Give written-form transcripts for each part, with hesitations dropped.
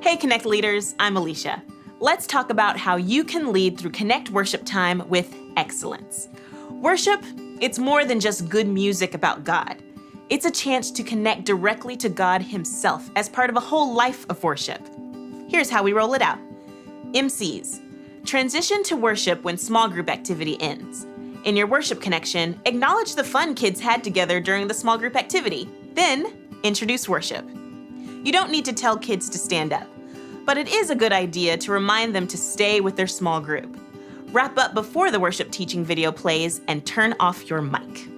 Hey Connect leaders, I'm Alicia. Let's talk about how you can lead through Connect worship time with excellence. Worship, it's more than just good music about God. It's a chance to connect directly to God Himself as part of a whole life of worship. Here's how we roll it out. MCs. Transition to worship when small group activity ends. In your worship connection, acknowledge the fun kids had together during the small group activity. Then, introduce worship. You don't need to tell kids to stand up, but it is a good idea to remind them to stay with their small group. Wrap up before the worship teaching video plays and turn off your mic.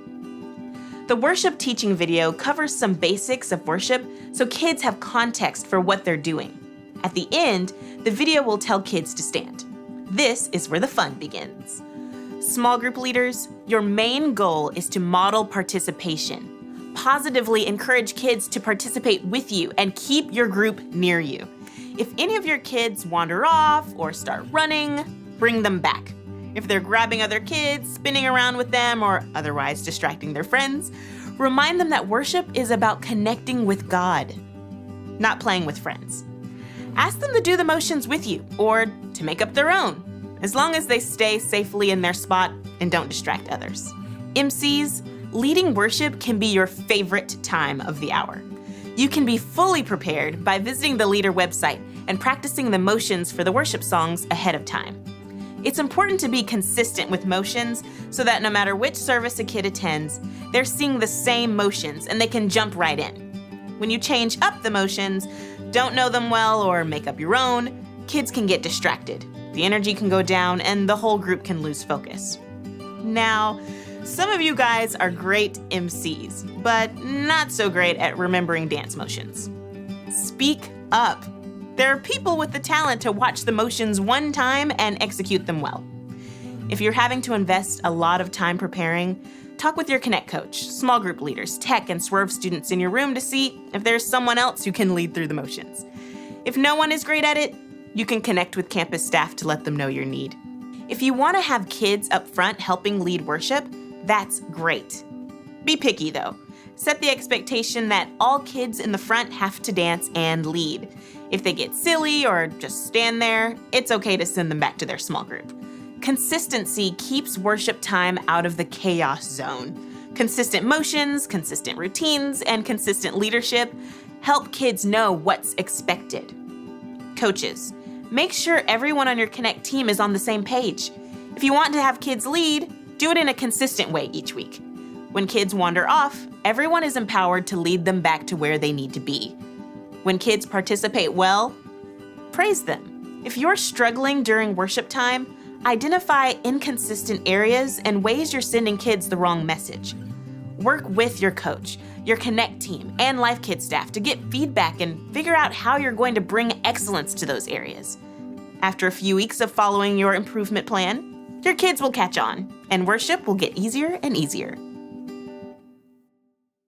The worship teaching video covers some basics of worship so kids have context for what they're doing. At the end, the video will tell kids to stand. This is where the fun begins. Small group leaders, your main goal is to model participation. Positively encourage kids to participate with you and keep your group near you. If any of your kids wander off or start running, bring them back. If they're grabbing other kids, spinning around with them, or otherwise distracting their friends, remind them that worship is about connecting with God, not playing with friends. Ask them to do the motions with you or to make up their own, as long as they stay safely in their spot and don't distract others. MCs, leading worship can be your favorite time of the hour. You can be fully prepared by visiting the Leader website and practicing the motions for the worship songs ahead of time. It's important to be consistent with motions so that no matter which service a kid attends, they're seeing the same motions and they can jump right in. When you change up the motions, don't know them well, or make up your own, kids can get distracted. The energy can go down and the whole group can lose focus. Now, some of you guys are great MCs, but not so great at remembering dance motions. Speak up. There are people with the talent to watch the motions one time and execute them well. If you're having to invest a lot of time preparing, talk with your Connect coach, small group leaders, tech and Swerve students in your room to see if there's someone else who can lead through the motions. If no one is great at it, you can connect with campus staff to let them know your need. If you want to have kids up front helping lead worship, that's great. Be picky though. Set the expectation that all kids in the front have to dance and lead. If they get silly or just stand there, it's okay to send them back to their small group. Consistency keeps worship time out of the chaos zone. Consistent motions, consistent routines, and consistent leadership help kids know what's expected. Coaches, make sure everyone on your Connect team is on the same page. If you want to have kids lead, do it in a consistent way each week. When kids wander off, everyone is empowered to lead them back to where they need to be. When kids participate well, praise them. If you're struggling during worship time, identify inconsistent areas and ways you're sending kids the wrong message. Work with your coach, your Connect team, and Life Kids staff to get feedback and figure out how you're going to bring excellence to those areas. After a few weeks of following your improvement plan, your kids will catch on, and worship will get easier and easier.